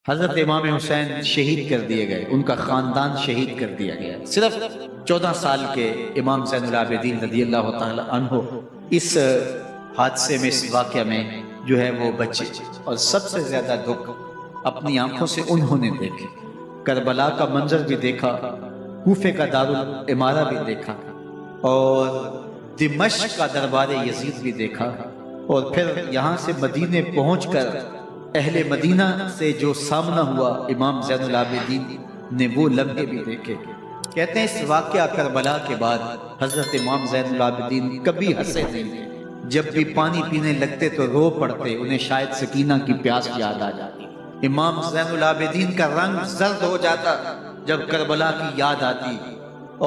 حضرت امام حسین شہید کر دیے گئے، ان کا خاندان شہید کر دیا گیا۔ صرف 14 سال کے امام زین العابدین رضی اللہ تعالی عنہ اس حادثے میں، اس واقعہ میں جو ہے وہ بچے، اور سب سے زیادہ دکھ اپنی آنکھوں سے انہوں نے دیکھے۔ کربلا کا منظر بھی دیکھا، کوفے کا دارالعمارہ بھی دیکھا، اور دمشق کا دربار یزید بھی دیکھا، اور پھر یہاں سے مدینے پہنچ کر اہل مدینہ سے جو سامنا ہوا امام زین العابدین نے وہ لمحے بھی دیکھے۔ کہتے ہیں اس واقعہ کربلا کے بعد حضرت امام زین العابدین کبھی ہنسے نہیں تھے، جب بھی پانی پینے لگتے تو رو پڑتے، انہیں شاید سکینہ کی پیاس یاد آ جاتی۔ امام زین العابدین کا رنگ زرد ہو جاتا جب کربلا کی یاد آتی،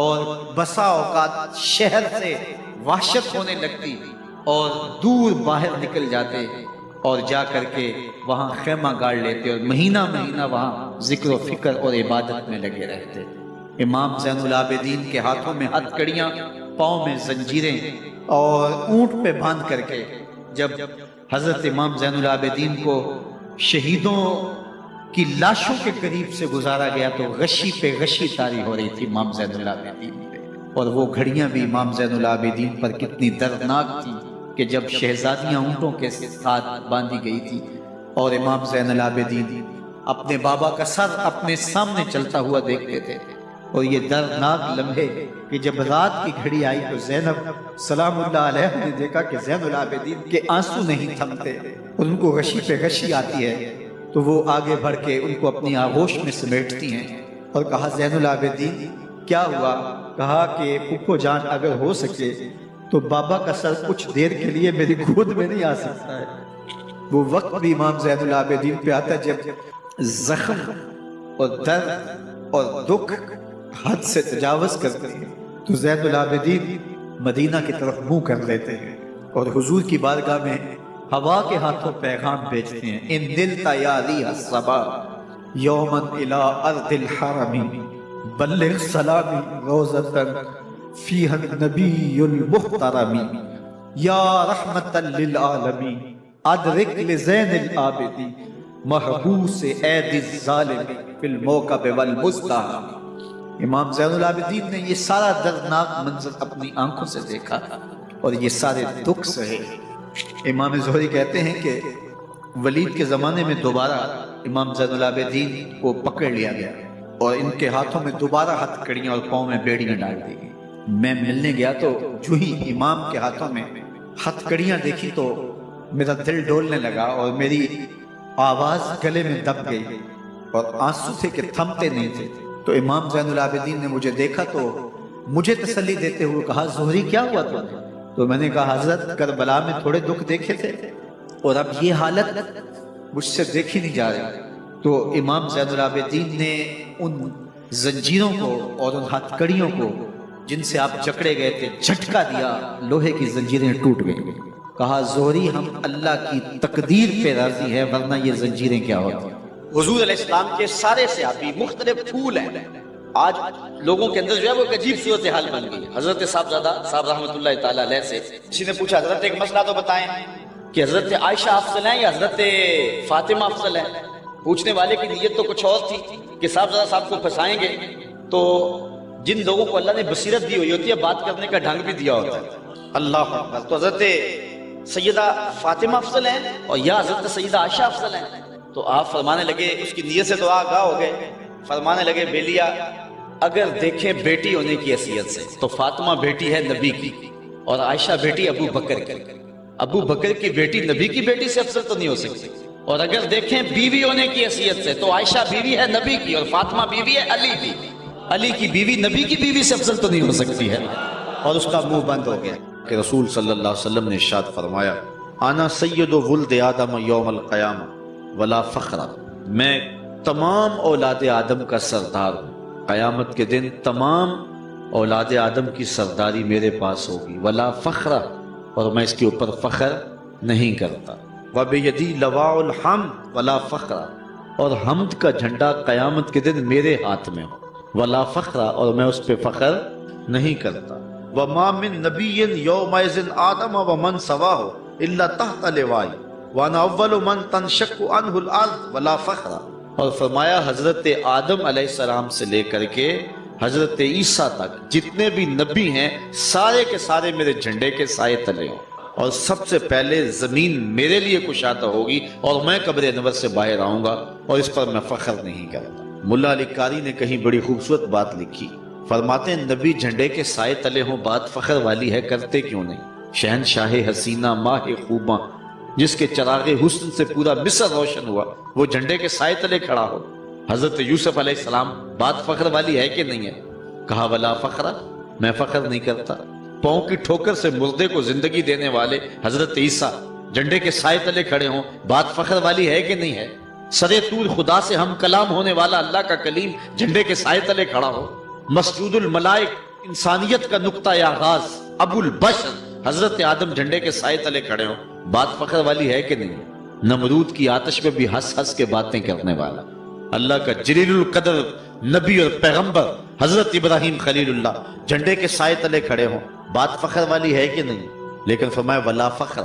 اور بسا اوقات شہر سے وحشت ہونے لگتی اور دور باہر نکل جاتے اور جا کر کے وہاں خیمہ گاڑ لیتے اور مہینہ مہینہ وہاں ذکر و فکر اور عبادت میں لگے رہتے۔ امام زین العابدین کے ہاتھوں میں ہتھ کڑیاں، پاؤں میں زنجیریں، اور اونٹ پہ باندھ کر کے جب حضرت امام زین العابدین کو شہیدوں کی لاشوں کے قریب سے گزارا گیا تو غشی پہ غشی طاری ہو رہی تھی امام زین العابدین پہ، اور وہ گھڑیاں بھی امام زین العابدین پر کتنی دردناک تھی کہ جب شہزادیاں اونٹوں کے ساتھ باندھی گئی تھی اور امام زین العابدین اپنے بابا کا سر اپنے سامنے چلتا ہوا دیکھتے تھے، اور یہ دردناک لمحے کہ جب رات کی گھڑی آئی تو زینب سلام اللہ علیہ نے دیکھا کہ زین العابدین کے آنسو نہیں تھمتے اور ان کو غشی پہ غشی آتی ہے، تو وہ آگے بڑھ کے ان کو اپنی آغوش میں سمیٹتی ہیں اور کہا زین العابدین کیا ہوا؟ کہا کہ پھپھو جان اگر ہو سکے تو بابا کا سر کچھ دیر کے لیے میری گود میں نہیں آ سکتا ہے۔ وہ وقت بھی امام زین العابدین پہ آتا جب زخم اور درد اور دکھ حد سے تجاوز کرتے ہیں تو زین العابدین مدینہ کی طرف منہ کر لیتے ہیں اور حضور کی بارگاہ میں ہوا کے ہاتھوں پیغام بھیجتے ہیں، ان دلتا یا ریح الصبا یومن الی ارض الحرم بلغ سلامی روزتن فیہا النبی المحترم یا رحمتا للعالمین ادرک لزین العابدین محبوس عید الظالم فی الموکب والمزدحم۔ امام زین العابدین نے یہ سارا دردناک منظر اپنی آنکھوں سے دیکھا اور یہ سارے دکھ سہے۔ امام زہری کہتے ہیں کہ ولید کے زمانے میں دوبارہ امام زین العابدین کو پکڑ لیا گیا اور ان کے ہاتھوں میں دوبارہ ہتھ کڑیاں اور پاؤں میں بیڑیاں ڈال دی گئی۔ میں ملنے گیا تو جو ہی امام کے ہاتھوں میں ہتھ کڑیاں دیکھی تو میرا دل ڈولنے لگا اور میری آواز گلے میں دب گئی اور آنسو تھے کہ تھمتے نہیں تھے۔ تو امام زین العابدین نے مجھے دیکھا تو مجھے تسلی دیتے ہوئے کہا زہری کیا ہوا تمہیں؟ تو میں نے کہا حضرت کربلا میں تھوڑے دکھ دیکھے تھے اور اب یہ حالت مجھ سے دیکھی نہیں جا رہی۔ تو امام زین العابدین نے ان زنجیروں کو اور ان ہتھ کڑیوں کو جن سے آپ جکڑے گئے تھے جھٹکا دیا، لوہے کی زنجیریں ٹوٹ گئیں۔ کہا زہری ہم اللہ کی تقدیر پہ راضی ہے ورنہ یہ زنجیریں کیا ہوتی۔ حضور علیہ السلام کے سارے صحابی مختلف پھول ہیں۔ آج لوگوں کے اندر جو ہے وہ ایک عجیب صورتحال بن گئی۔ حضرت صاحبزادہ صاحب رحمۃ اللہ تعالی علیہ سے کسی نے پوچھا حضرت ایک مسئلہ تو بتائیں کہ حضرت عائشہ افضل ہیں یا حضرت فاطمہ افضل ہیں؟ پوچھنے والے کی نیت تو کچھ اور تھی کہ صاحبزادہ صاحب کو پھنسائیں گے، تو جن لوگوں کو اللہ نے بصیرت دی ہوئی ہوتی ہے بات کرنے کا ڈھنگ بھی دیا ہوتا ہے۔ اللہ اکبر۔ تو حضرت سیدہ فاطمہ افضل ہیں اور یا حضرت سیدہ عائشہ افضل ہیں؟ تو آپ فرمانے لگے، اس کی نیت سے تو آگاہ ہو گئے، فرمانے لگے بیلیا اگر دیکھیں بیٹی ہونے کی حیثیت سے تو فاطمہ بیٹی ہے نبی کی اور عائشہ بیٹی ابو بکر کی۔ ابو بکر کی بیٹی نبی کی بیٹی سے افضل تو نہیں ہو سکتی، اور اگر دیکھیں بیوی ہونے کی حیثیت سے تو عائشہ بیوی ہے نبی کی اور فاطمہ بیوی ہے علی کی۔ علی کی بیوی نبی کی بیوی سے افضل تو نہیں ہو سکتی ہے، اور اس کا منہ بند ہو گیا کہ رسول صلی اللہ علیہ وسلم نے ارشاد فرمایا انا سید ولد آدم یوم القیامہ ولا فخر، میں تمام اولاد آدم کا سردار ہوں، قیامت کے دن تمام اولاد آدم کی سرداری میرے پاس ہوگی، ولا فخر، اور میں اس کے اوپر فخر نہیں کرتا، وبیدی لواء الحمد ولا فخر، اور حمد کا جھنڈا قیامت کے دن میرے ہاتھ میں ہو، ولا فخر، اور میں اس پہ فخر نہیں کرتا، وما من نبی یومئذ آدم ومن سواہ الا تحت لوائی وانا اول من تنشق عنہ الارض ولا فخر، اور فرمایا حضرت آدم علیہ السلام سے لے کر کے حضرت عیسیٰ تک جتنے بھی نبی ہیں سارے کے سارے میرے جھنڈے کے سائے تلے ہوں، اور سب سے پہلے زمین میرے لیے کشادہ ہوگی اور میں قبر انور سے باہر آؤں گا، اور اس پر میں فخر نہیں کرتا۔ ملا علی قاری نے کہیں بڑی خوبصورت بات لکھی، فرماتے ہیں نبی جھنڈے کے سائے تلے ہوں بات فخر والی ہے، کرتے کیوں نہیں؟ شہنشاہ حسینہ ماہ خوباں جس کے چراغ حسن سے پورا مصر روشن ہوا، وہ جھنڈے کے سائے تلے کھڑا ہو۔ حضرت یوسف علیہ السلام بات فخر والی ہے کہ نہیں ہے؟ کہا ولا فخر، میں فخر نہیں کرتا۔ پاؤں کی ٹھوکر سے مردے کو زندگی دینے والے حضرت عیسیٰ جھنڈے کے سائے تلے کھڑے ہوں، بات فخر والی ہے کہ نہیں ہے؟ سرے طور خدا سے ہم کلام ہونے والا اللہ کا کلیم جھنڈے کے سائے تلے کھڑا ہو۔ مسجود الملائک انسانیت کا نقطہ آغاز ابو البشر حضرت آدم جھنڈے کے سائے تلے کھڑے ہوں، بات فخر والی ہے کہ نہیں؟ نمرود کی آتش میں بھی ہنس ہنس کے باتیں کرنے والا اللہ کا جلیل القدر نبی اور پیغمبر حضرت ابراہیم خلیل اللہ جھنڈے کے سائے تلے کھڑے ہوں، بات فخر والی ہے کہ نہیں؟ لیکن فرمایا ولا فخر،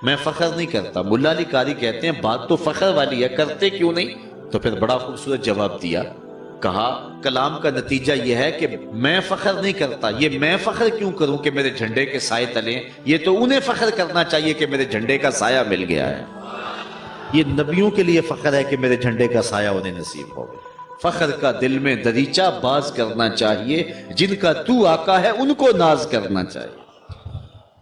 میں فخر نہیں کرتا۔ ملا علی قاری کہتے ہیں بات تو فخر والی ہے، کرتے کیوں نہیں؟ تو پھر بڑا خوبصورت جواب دیا، کہا کلام کا نتیجہ یہ ہے کہ میں فخر نہیں کرتا، یہ میں فخر کیوں کروں کہ میرے جھنڈے کے سائے تلے ہیں؟ یہ تو انہیں فخر کرنا چاہیے کہ میرے جھنڈے کا سایہ مل گیا ہے۔ یہ نبیوں کے لیے فخر ہے کہ میرے جھنڈے کا سایہ انہیں نصیب ہو گیا۔ فخر کا دل میں دریچہ باز کرنا چاہیے، جن کا تو آقا ہے ان کو ناز کرنا چاہیے۔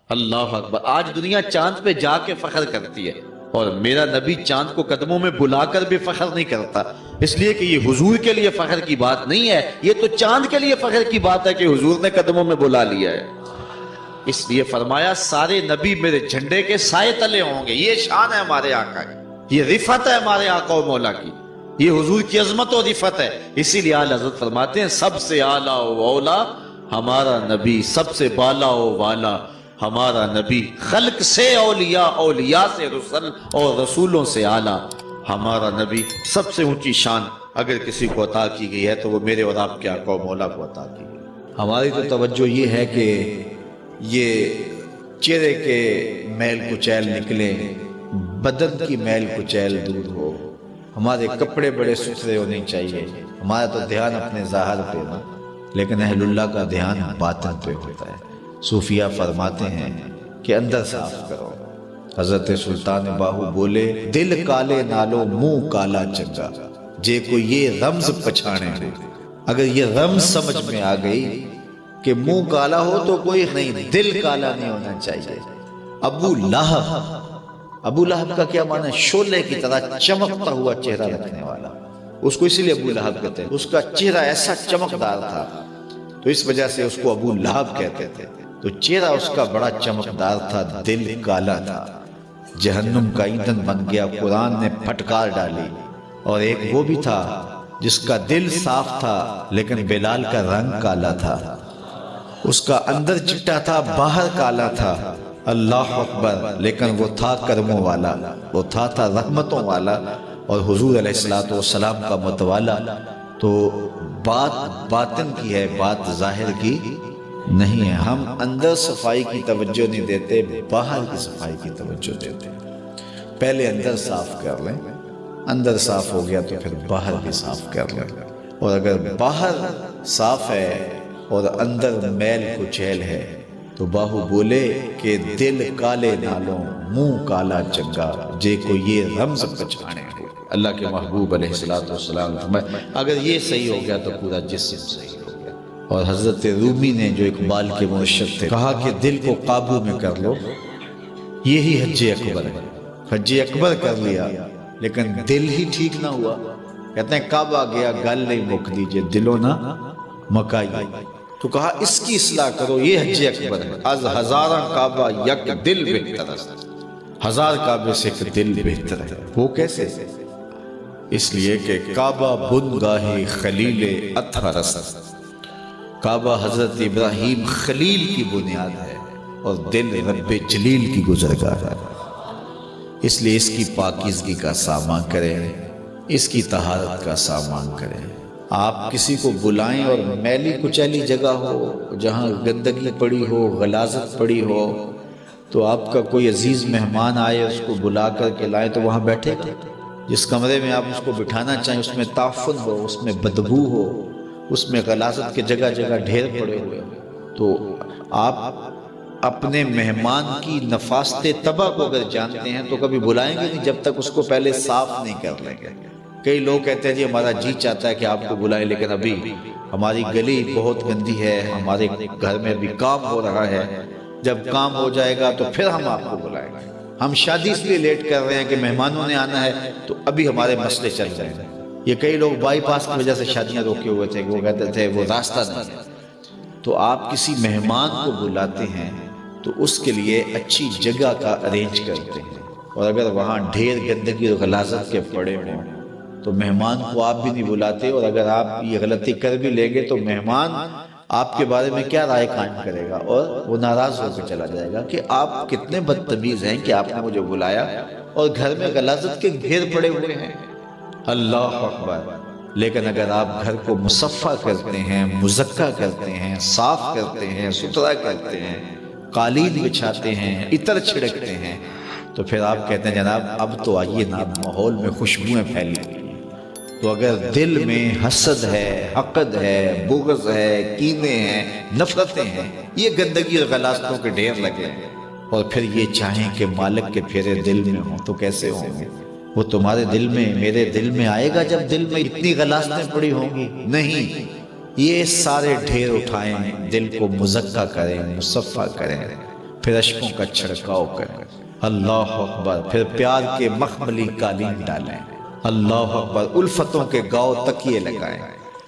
اللہ اکبر۔ آج دنیا چاند پہ جا کے فخر کرتی ہے، اور میرا نبی چاند کو قدموں میں بلا کر بھی فخر نہیں کرتا، اس لیے کہ یہ حضور کے لیے فخر کی بات نہیں ہے، یہ تو چاند کے لیے فخر کی بات ہے کہ حضور نے قدموں میں بلا لیا ہے۔ اس لیے فرمایا سارے نبی میرے جھنڈے کے سائے تلے ہوں گے۔ یہ شان ہے ہمارے آقا کی، یہ رفعت ہے ہمارے آقا و مولا کی، یہ حضور کی عظمت و رفعت ہے۔ اسی لیے اعلی حضرت فرماتے ہیں سب سے اعلیٰ و اولا ہمارا نبی، سب سے بالا و والا ہمارا نبی، خلق سے اولیاء، اولیاء سے رسل اور رسولوں سے اعلیٰ ہمارا نبی۔ سب سے اونچی شان اگر کسی کو عطا کی گئی ہے تو وہ میرے اور آپ کے آقا و مولا کو عطا کی گئی۔ ہماری تو توجہ یہ ہے کہ یہ چہرے کے میل کچیل نکلے، بدن کی میل کچیل دور ہو، ہمارے کپڑے بڑے ستھرے ہونے چاہیے۔ ہمارا تو دھیان اپنے ظاہر پہ نا، لیکن اہل اللہ کا دھیان باطن پہ ہوتا ہے۔ صوفیہ فرماتے ہیں کہ اندر صاف کرو۔ حضرت سلطان باہو بولے دل کالے نالو منہ کالا چنگا، جے کو یہ رمز پچھانے ہو۔ اگر یہ رمز سمجھ میں آ گئی کہ منہ کالا ہو تو کوئی نہیں، دل کالا نہیں ہونا چاہیے۔ ابو لہب کا کیا معنی؟ شعلے کی طرح چمکتا ہوا چہرہ رکھنے والا، اس کو اسی لیے ابو لہب کہتے ہیں، اس کا چہرہ ایسا چمکدار تھا تو اس وجہ سے اس کو ابو لہب کہتے تھے۔ تو چہرہ اس کا بڑا چمکدار تھا، دل کالا تھا، جہنم کا ایندھن بن گیا، قرآن نے پھٹکار ڈالی۔ اور ایک وہ بھی تھا جس کا دل صاف تھا لیکن بلال کا رنگ کالا تھا، اس کا اندر چٹا تھا باہر کالا تھا۔ اللہ اکبر۔ لیکن وہ تھا کرموں والا، وہ تھا رحمتوں والا، اور حضور علیہ السلام کا متوالا۔ تو بات باطن کی ہے، بات ظاہر کی نہیں ہے۔ ہم اندر صفائی کی توجہ نہیں دیتے، باہر کی صفائی کی توجہ دیتے۔ پہلے اندر صاف کر لیں، اندر صاف ہو گیا تو پھر باہر بھی صاف کر لیں۔ اور اگر باہر صاف ہے اور اندر میل کچیل ہے تو باہو بولے کہ دل کالے نالوں منہ کالا چنگا، جے کو یہ رمز پچھانے ہو۔ اللہ کے محبوب علیہ السلام فرمائے اگر یہ صحیح ہو گیا تو پورا جسم صحیح ہو گیا۔ اور حضرت رومی نے جو اقبال کے مرشد تھے کہا کہ دل کو قابو میں کر لو، یہی حج اکبر ہے۔ حج اکبر کر لیا لیکن دل ہی ٹھیک نہ ہوا، کہتے ہیں کعبہ گیا گل نہیں مک دیجئے، دلو نہ مکائیے۔ تو کہا اس کی اصلاح کرو، یہ حج اکبر ہے۔ از ہزاراں کعبہ یک دل بہتر ہے، ہزار کعبے سے ایک دل بہتر ہے۔ وہ کیسے؟ اس لیے کہ کعبہ بنگاہ خلیل اطہر است، کعبہ حضرت ابراہیم خلیل کی بنیاد ہے اور دل رب جلیل کی گزرگاہ ہے۔ اس لیے اس کی پاکیزگی کا سامان کریں، اس کی طہارت کا سامان کریں۔ آپ کسی کو بلائیں اور میلی کچیلی جگہ ہو جہاں گندگی پڑی ہو، غلاظت پڑی ہو، تو آپ کا کوئی عزیز مہمان آئے اس کو بلا کر کے لائیں تو وہاں بیٹھے گا؟ جس کمرے میں آپ اس کو بٹھانا چاہیں اس میں تعفن ہو، اس میں بدبو ہو، اس میں غلاظت کے جگہ جگہ ڈھیر پڑے ہوئے ہو، تو آپ اپنے مہمان کی نفاست طبع کو اگر جانتے ہیں تو کبھی بلائیں گے نہیں جب تک اس کو پہلے صاف نہیں کر لیں گے۔ کئی لوگ کہتے ہیں جی ہمارا جی چاہتا ہے کہ آپ کو بلائیں، لیکن ابھی ہماری گلی بہت گندی ہے، ہمارے گھر میں ابھی کام ہو رہا ہے، جب کام ہو جائے گا تو پھر ہم آپ کو بلائیں گے۔ ہم شادی اس لیے لیٹ کر رہے ہیں کہ مہمانوں نے آنا ہے تو ابھی ہمارے مسئلے چل رہے ہیں۔ یہ کئی لوگ بائی پاس کی وجہ سے شادیاں روکے ہوئے تھے، وہ کہتے تھے وہ راستہ نہیں ہے۔ تو آپ کسی مہمان کو بلاتے ہیں تو اس کے لیے اچھی جگہ کا ارینج کرتے ہیں، اور اگر وہاں ڈھیر گندگی اور غلاظت کے پڑے ہوں تو مہمان کو آپ بھی نہیں بلاتے، اور اگر آپ یہ غلطی کر بھی لیں گے تو مہمان آپ کے بارے میں کیا رائے قائم کرے گا، اور وہ ناراض ہو کے چلا جائے گا کہ آپ کتنے بدتمیز ہیں کہ آپ نے مجھے بلایا اور گھر میں غلاظت کے ڈھیر پڑے ہوئے ہیں۔ اللہ اکبر۔ لیکن اگر آپ گھر کو مصفح کرتے ہیں، مزکہ کرتے ہیں، صاف کرتے ہیں، ستھرا کرتے ہیں، قالین بچھاتے ہیں، عطر چھڑکتے ہیں، تو پھر آپ کہتے ہیں جناب اب تو آئیے نا، ماحول میں خوشبوئیں پھیلی ہوئی ہیں۔ تو اگر دل میں حسد ہے، حقد ہے، بغض ہے، کینے ہیں، نفرتیں ہیں، یہ گندگی اور غلاظتوں کے ڈھیر لگے ہیں، اور پھر یہ چاہیں کہ مالک کے پھیرے دل میں ہوں تو کیسے ہوں گے؟ وہ تمہارے دل میں، میرے دل میں آئے گا جب دل میں اتنی غلاظتیں پڑی ہوں گی؟ نہیں، یہ سارے ڈھیر اٹھائیں، دل کو مزکہ کریں، مصفح کریں، پھر اشکوں کا چھڑکاؤ کریں۔ اللہ اکبر۔ پھر پیار کے مخملی قالین ڈالیں۔ اللہ اکبر۔ الفتوں کے گاؤ تکیے لگائیں،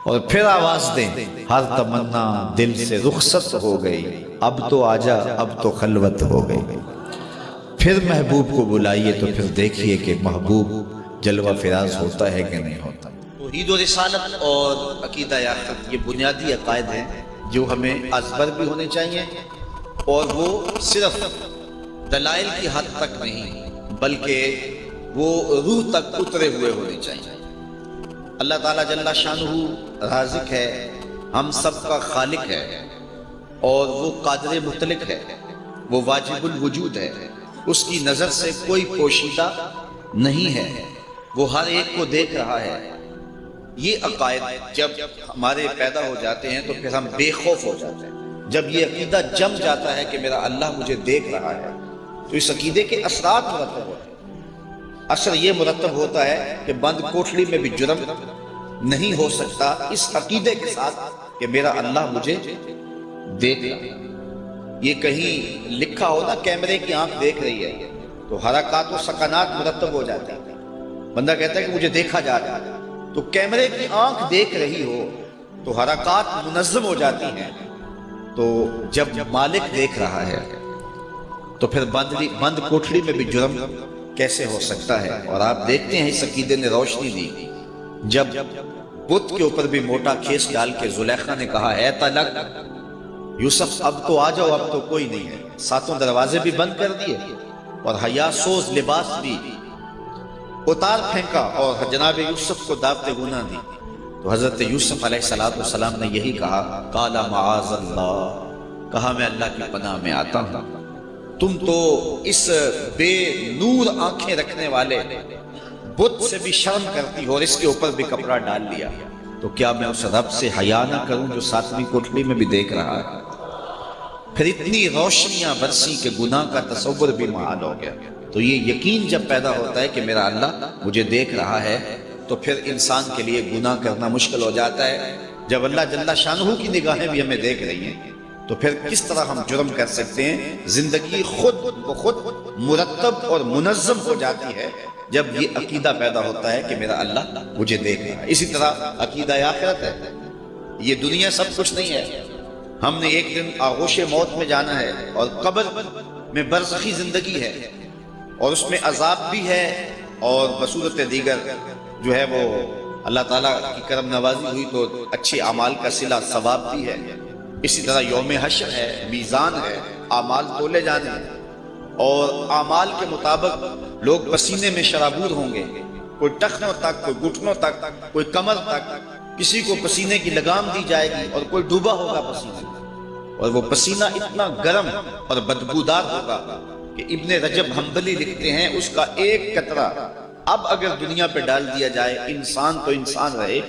اور پھر آواز دیں، ہر تمنا دل سے رخصت ہو گئی، اب تو آجا، اب تو خلوت ہو گئی۔ پھر محبوب کو بلائیے تو پھر دیکھیے کہ محبوب جلوہ فراز ہوتا ہے کہ نہیں ہوتا۔ توحید و رسالت اور عقیدہ آخرت یہ بنیادی عقائد ہیں جو ہمیں ازبر بھی ہونے چاہیے، اور وہ صرف دلائل کی حد تک نہیں بلکہ وہ روح تک اترے ہوئے ہونے چاہیے۔ اللہ تعالیٰ جل شانہ رازق ہے، ہم سب کا خالق ہے، اور وہ قادر مطلق ہے، وہ واجب الوجود ہے، اس کی نظر سے کوئی پوشیدہ نہیں ہے، وہ ہر ایک کو دیکھ رہا ہے۔ یہ عقائد جب ہمارے پیدا ہو جاتے ہیں تو پھر ہم بے خوف ہو جاتے ہیں۔ جب یہ عقیدہ جم جاتا ہے کہ میرا اللہ مجھے دیکھ رہا ہے تو اس عقیدے کے اثرات مرتب ہوتے ہیں۔ اثر یہ مرتب ہوتا ہے کہ بند کوٹھڑی میں بھی جرم نہیں ہو سکتا اس عقیدے کے ساتھ کہ میرا اللہ مجھے دیکھ رہا ہے۔ یہ کہیں لکھا ہو نا کیمرے کی آنکھ دیکھ رہی ہے تو حرکات و سکنات مرتب ہو جاتے ہیں۔ بندہ کہتا ہے کہ مجھے دیکھا جا رہا ہے، تو کیمرے کی آنکھ دیکھ رہی ہو تو حرکات منظم ہو جاتی ہیں۔ تو جب مالک دیکھ رہا ہے تو پھر بند کوٹھڑی میں بھی جرم کیسے ہو سکتا ہے؟ اور آپ دیکھتے ہیں اس عقیدے نے روشنی دی جب بت کے اوپر بھی موٹا کھیس ڈال کے زلیخا نے کہا ہے طلق یوسف اب تو آ جاؤ، اب تو کوئی نہیں ہے۔ ساتوں دروازے بھی بند کر دیے اور حیا سوز لباس بھی اتار پھینکا اور جناب یوسف کو دعوت گناہ دی۔ تو حضرت یوسف علیہ السلام نے یہی کہا، قال معاذ اللہ، کہا میں اللہ کی پناہ میں آتا ہوں، تم تو اس بے نور آنکھیں رکھنے والے بت سے بھی شرم کرتی ہو اور اس کے اوپر بھی کپڑا ڈال لیا، تو کیا میں اس رب سے حیا نہ کروں جو ساتویں کوٹھڑی میں بھی دیکھ رہا ہے؟ پھر اتنی روشنیاں برسی کہ گناہ کا تصور بھی محال ہو گیا۔ تو یہ یقین جب پیدا ہوتا ہے کہ میرا اللہ مجھے دیکھ رہا ہے تو پھر انسان کے لیے گناہ کرنا مشکل ہو جاتا ہے۔ جب اللہ جل شانہ کی نگاہیں بھی ہمیں دیکھ رہی ہیں تو پھر کس طرح ہم جرم کر سکتے ہیں؟ زندگی خود بخود مرتب اور منظم ہو جاتی ہے جب یہ عقیدہ پیدا ہوتا ہے کہ میرا اللہ مجھے دیکھ رہا ہے۔ اسی طرح عقیدہ آخرت ہے، یہ دنیا سب کچھ نہیں ہے۔ ہم نے ایک دن آغوش موت میں جانا ہے، اور قبر میں برزخی زندگی ہے، اور اس میں عذاب بھی ہے، اور بصورت دیگر جو ہے وہ اللہ تعالیٰ کی کرم نوازی ہوئی تو اچھے اعمال کا صلہ ثواب بھی ہے۔ اسی طرح یوم حشر ہے، میزان ہے، اعمال تولے جانے ہیں، اور اعمال کے مطابق لوگ پسینے میں شرابور ہوں گے، کوئی ٹخنوں تک، کوئی گھٹنوں تک، کوئی کمر تک، کسی کو پسینے کی لگام دی جائے گی اور کوئی ڈوبا ہوگا پسینے میں، اور وہ پسینہ اتنا گرم اور بدبودار ہوگا کہ ابن رجب حنبلی لکھتے ہیں اس کا ایک قطرہ اب اگر دنیا پہ ڈال دیا جائے انسان تو انسان رہے